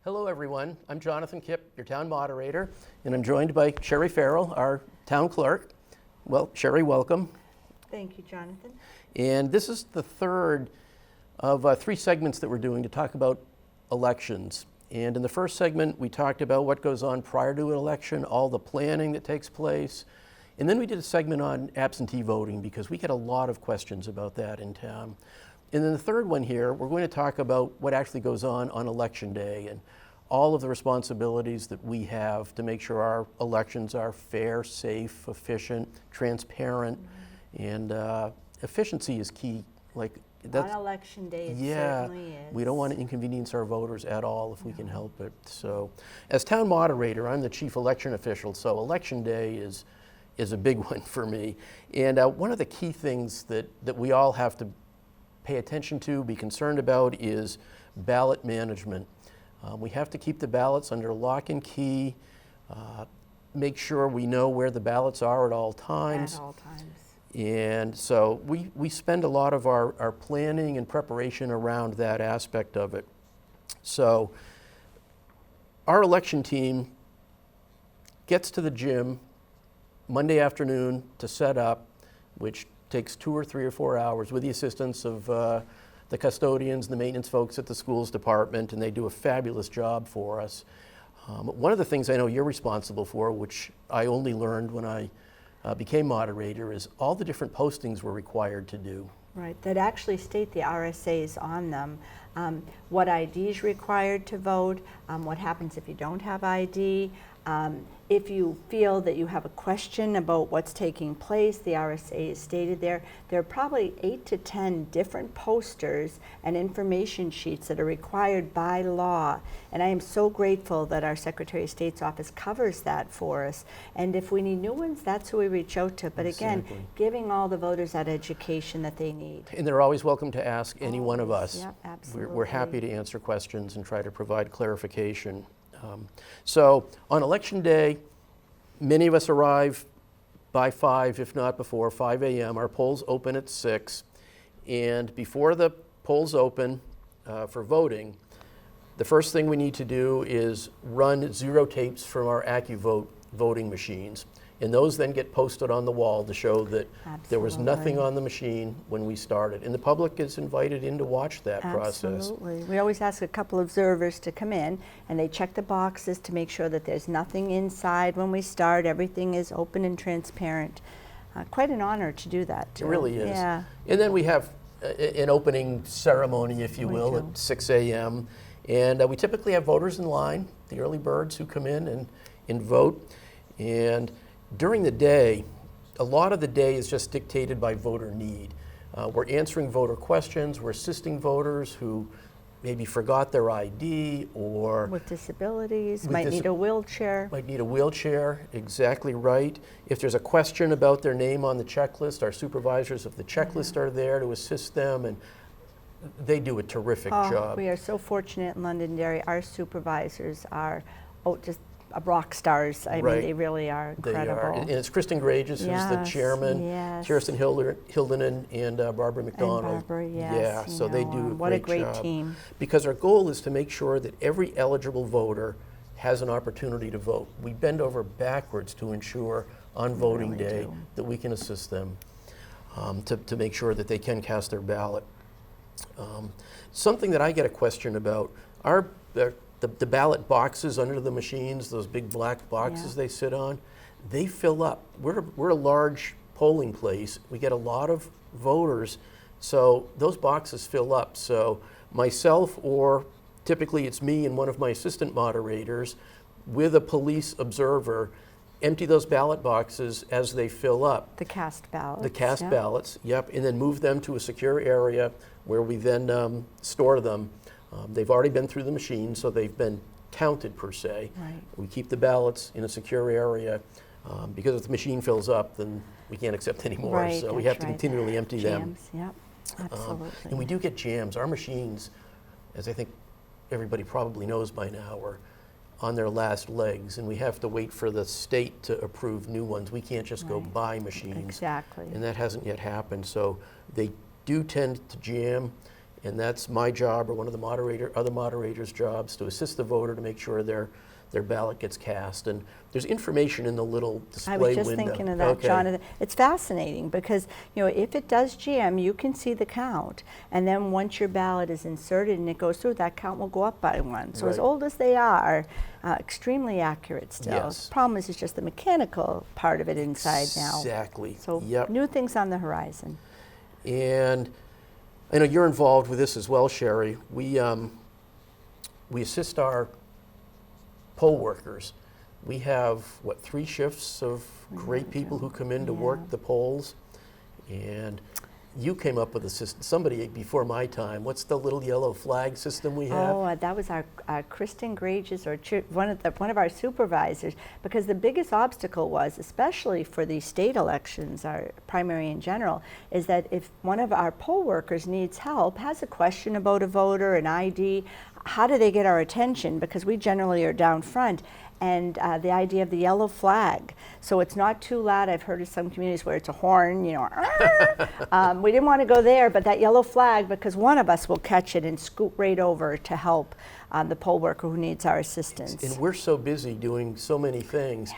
Hello everyone, I'm Jonathan Kipp, your town moderator, and I'm joined by Sherry Farrell, our town clerk. Well, Sherry, welcome. Thank you, Jonathan. And this is the third of three segments that we're doing to talk about elections. And in the first segment, we talked about what goes on prior to an election, all the planning that takes place. And then we did a segment on absentee voting because we get a lot of questions about that in town. And then the third one here, we're going to talk about what actually goes on Election Day and all of the responsibilities that we have to make sure our elections are fair, safe, efficient, transparent, and efficiency is key. On Election Day, it certainly is. We don't want to inconvenience our voters at all if we can help it. So, as town moderator, I'm the chief election official, so Election Day is a big one for me. And one of the key things that we all have to pay attention to, be concerned about, is ballot management. We have to keep the ballots under lock and key, make sure we know where the ballots are at all times. At all times. And so we spend a lot of our planning and preparation around that aspect of it. So our election team gets to the gym Monday afternoon to set up, which takes 2 or 3 or 4 hours with the assistance of the custodians, the maintenance folks at the schools department, and they do a fabulous job for us. One of the things I know you're responsible for, which I only learned when I became moderator, is all the different postings we're required to do. Right, that actually state the RSAs on them. What ID is required to vote, what happens if you don't have ID. If you feel that you have a question about what's taking place, the RSA is stated there. There are probably 8 to 10 different posters and information sheets that are required by law. And I am so grateful that our Secretary of State's office covers that for us. And if we need new ones, that's who we reach out to. But again, giving all the voters that education that they need. And they're always welcome to ask any one of us. Yep, absolutely. We're happy to answer questions and try to provide clarification. So on Election Day, many of us arrive by 5, if not before, 5 a.m. Our polls open at 6. And before the polls open for voting, the first thing we need to do is run zero tapes from our AccuVote voting machines. And those then get posted on the wall to show that there was nothing on the machine when we started. And the public is invited in to watch that process. Absolutely. We always ask a couple observers to come in, and they check the boxes to make sure that there's nothing inside when we start. Everything is open and transparent. Quite an honor to do that, too. It really is. Yeah. And then we have an opening ceremony, if you will, at 6 a.m. And we typically have voters in line, the early birds who come in and vote. And during the day, a lot of the day is just dictated by voter need. We're answering voter questions, we're assisting voters who maybe forgot their ID or with disabilities, might need a wheelchair. Might need a wheelchair, exactly right. If there's a question about their name on the checklist, our supervisors of the checklist are there to assist them, and they do a terrific job. We are so fortunate in Londonderry. Our supervisors are just rock stars. I mean, they really are incredible. They are. And it's Kristen Grages, who's the chairman, Kirsten Hildenan, and Barbara McDonald. And Barbara, yes. Yeah, so they do what a great job. Team. Because our goal is to make sure that every eligible voter has an opportunity to vote. We bend over backwards to ensure on voting day that we can assist them to make sure that they can cast their ballot. Something that I get a question about are the ballot boxes under the machines, those big black boxes they sit on, they fill up. We're a large polling place. We get a lot of voters, so those boxes fill up. So myself, or typically it's me and one of my assistant moderators, with a police observer, empty those ballot boxes as they fill up. The cast ballots. The cast ballots, and then move them to a secure area where we then store them. They've already been through the machine, so they've been counted per se. Right. We keep the ballots in a secure area because if the machine fills up, then we can't accept any more. Right, so we have to continually empty them. Yep, absolutely. And we do get jams. Our machines, as I think everybody probably knows by now, are on their last legs, and we have to wait for the state to approve new ones. We can't just go buy machines. Exactly. And that hasn't yet happened. So they do tend to jam. And that's my job or one of the other moderators' jobs to assist the voter to make sure their ballot gets cast. And there's information in the little display I window. was just thinking of that, Okay. Jonathan. It's fascinating because, you know, if it does jam, you can see the count. And then once your ballot is inserted and it goes through, that count will go up by one. So as Right. old as they are, extremely accurate still. Yes. The problem is it's just the mechanical part of it inside now. Exactly. So Yep. new things on the horizon. And I know you're involved with this as well, Sherry. We assist our poll workers. We have, 3 shifts of great people who come in to Yeah. work the polls. And you came up with a system, somebody before my time. What's the little yellow flag system we have? Oh, that was our Kristen Grages, or one of our supervisors, because the biggest obstacle was, especially for the state elections, our primary in general, is that if one of our poll workers needs help, has a question about a voter, an ID, how do they get our attention? Because we generally are down front. And the idea of the yellow flag. So it's not too loud. I've heard of some communities where it's a horn, you know. We didn't want to go there, but that yellow flag, because one of us will catch it and scoot right over to help the poll worker who needs our assistance. And we're so busy doing so many things.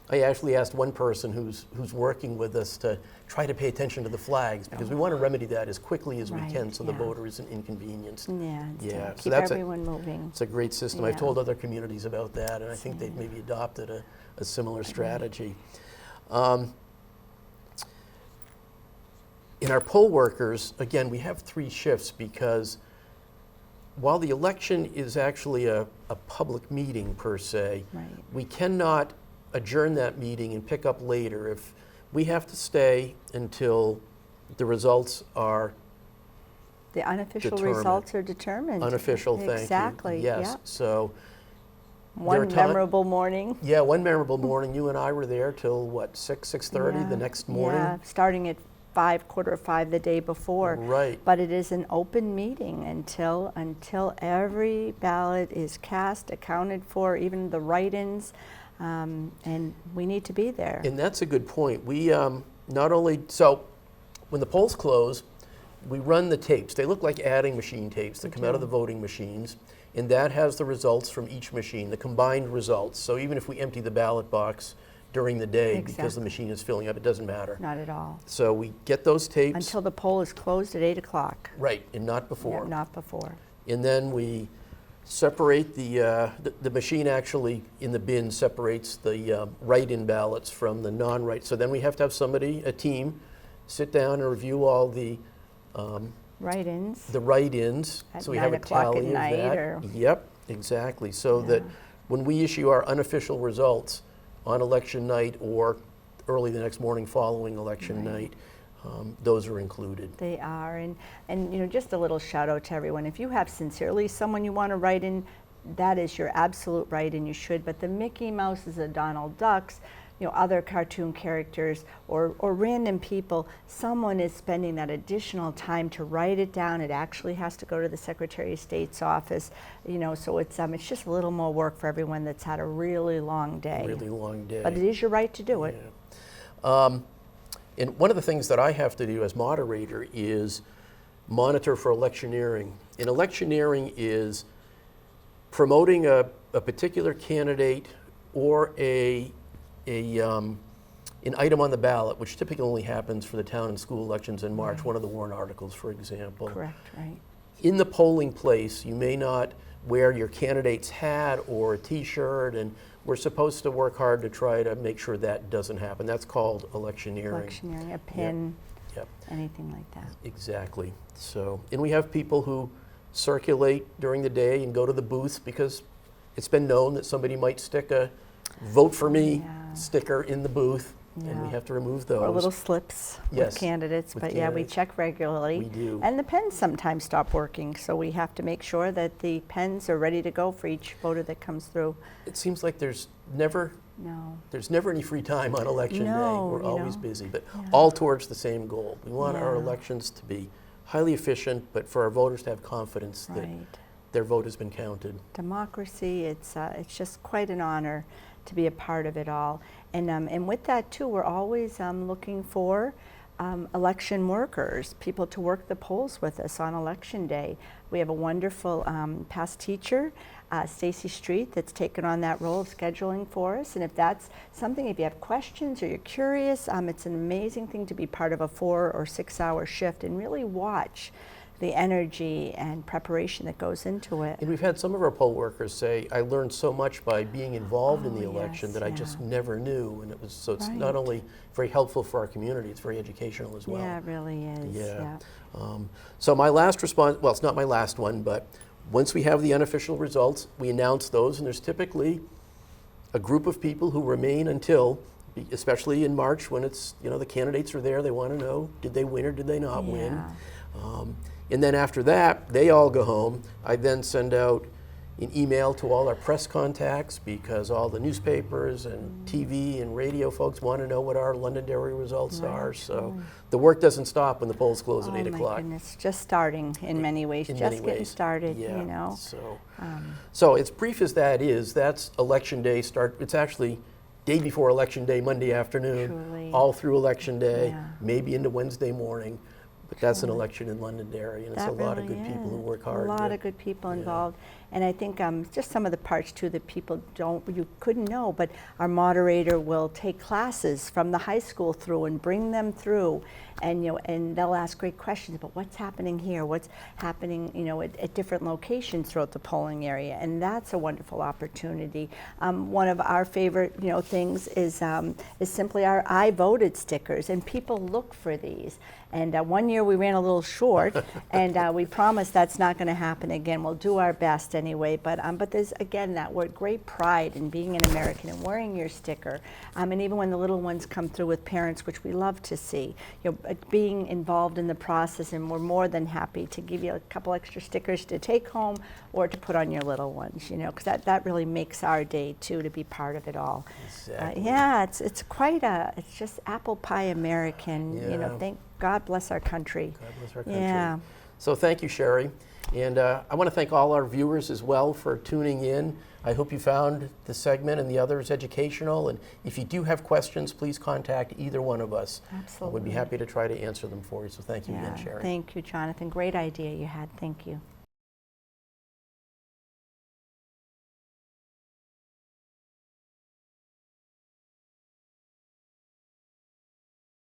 I actually asked one person who's working with us to try to pay attention to the flags because we want to remedy that as quickly as we Right, can so the yeah. voter isn't inconvenienced. Yeah, Yeah, so keep that's everyone moving. It's a great system. I've Yeah. told other communities about that, and I think they've maybe adopted a similar strategy. In our poll workers, again, we have 3 shifts because while the election is actually a public meeting per se, Right. we cannot adjourn that meeting and pick up later. If we have to stay until the results are The unofficial Determined. results are determined. unofficial, thank you. Exactly. Yes, Yep. so One are time- memorable morning. yeah, one memorable morning, you and I were there till what, 6:30 the Yeah, next morning? Yeah, starting at 5, quarter of 5 the day before. Right. But it is an open meeting until every ballot is cast, accounted for, even the write-ins, and we need to be there. And that's a good point. We not only, so when the polls close, we run the tapes. They look like adding machine tapes that come out of the voting machines, and that has the results from each machine, the combined results. So even if we empty the ballot box during the day because the Exactly. machine is filling up, it doesn't matter. Not at all. So we get those tapes. Until the poll is closed at 8 o'clock. Right, and not Yeah, before. not before. And then we separate the machine actually in the bin separates the write-in ballots from the non-write. So then we have to have somebody, a team, sit down and review all the Write-ins. write-ins. At So we have 9 a o'clock at tally of night, that. or- Yep, exactly. So that when we issue our unofficial results on election night or early the next morning following election night, those are included. They are, and you know, just a little shout out to everyone. If you have sincerely someone you want to write in, that is your absolute right, and you should. But the Mickey Mouses, the Donald Ducks, you know, other cartoon characters, or random people, someone is spending that additional time to write it down. It actually has to go to the Secretary of State's office, you know. So it's just a little more work for everyone that's had a really long day. Really long day. But it is your right to do it. Yeah. And one of the things that I have to do as moderator is monitor for electioneering. And electioneering is promoting a particular candidate or an item on the ballot, which typically only happens for the town and school elections in March, one of the warrant articles, for example. Correct, right. In the polling place, you may not wear your candidate's hat or a t-shirt, and we're supposed to work hard to try to make sure that doesn't happen. That's called electioneering. Electioneering, a pin, Yep, anything like that. exactly. So, and we have people who circulate during the day and go to the booths because it's been known that somebody might stick a vote for me Yeah. sticker in the booth, and we Yeah. have to remove those. Or little slips Yes, with candidates, with but yeah, we candidates. check regularly. We do. And the pens sometimes stop working, so we have to make sure that the pens are ready to go for each voter that comes through. It seems like there's never any free time on election day. No, We're you always know. busy, but Yeah. all towards the same goal. We want our Yeah. elections to be highly efficient, but for our voters to have confidence that Right. their vote has been counted. Democracy, it's just quite an honor to be a part of it all. And with that too, we're always looking for election workers, people to work the polls with us on election day. We have a wonderful past teacher, Stacy Street, that's taken on that role of scheduling for us. And if that's something, if you have questions or you're curious, it's an amazing thing to be part of a 4 or 6 hour shift and really watch the energy and preparation that goes into it. And we've had some of our poll workers say, I learned so much by being involved in the Oh, election yes, that I yeah. just never knew. And so it's not Right. only very helpful for our community, it's very educational as well. Yeah, it really is. Yeah. So my last response, well, it's not my last one, but once we have the unofficial results, we announce those, and there's typically a group of people who remain until, especially in March when it's, the candidates are there, they want to know, did they win or did they not win? And then after that, they all go home. I then send out an email to all our press contacts because all the newspapers and TV and radio folks want to know what our Londonderry results are. So the work doesn't stop when the polls close at 8 Oh my o'clock. goodness, just starting in many ways, In just many getting ways. started, Yeah. So, Um, so as brief as that is, that's election day start. It's actually day before election day, Monday afternoon, Truly. all through election day, Yeah. maybe into Wednesday morning. But that's an election in Londonderry, and it's a That lot of really good people who is. work hard. A lot to- of good people yeah. involved. And I think just some of the parts too that people you couldn't know, but our moderator will take classes from the high school through and bring them through, and and they'll ask great questions about what's happening here, what's happening, at different locations throughout the polling area, and that's a wonderful opportunity. One of our favorite, things is simply our I voted stickers, and people look for these. And one year we ran a little short, and we promise that's not going to happen again. We'll do our best anyway. But there's again that word great pride in being an American and wearing your sticker. And even when the little ones come through with parents, which we love to see, being involved in the process, and we're more than happy to give you a couple extra stickers to take home or to put on your little ones. Because that really makes our day too to be part of it all. Exactly. Yeah, it's quite it's just apple pie American. Yeah. Thank God bless our country. God bless our country. Yeah. So thank you, Sherry. And I want to thank all our viewers as well for tuning in. I hope you found the segment and the others educational. And if you do have questions, please contact either one of us. Absolutely. We'd be happy to try to answer them for you. So thank you again, Sherry. Thank you, Jonathan. Great idea you had. Thank you.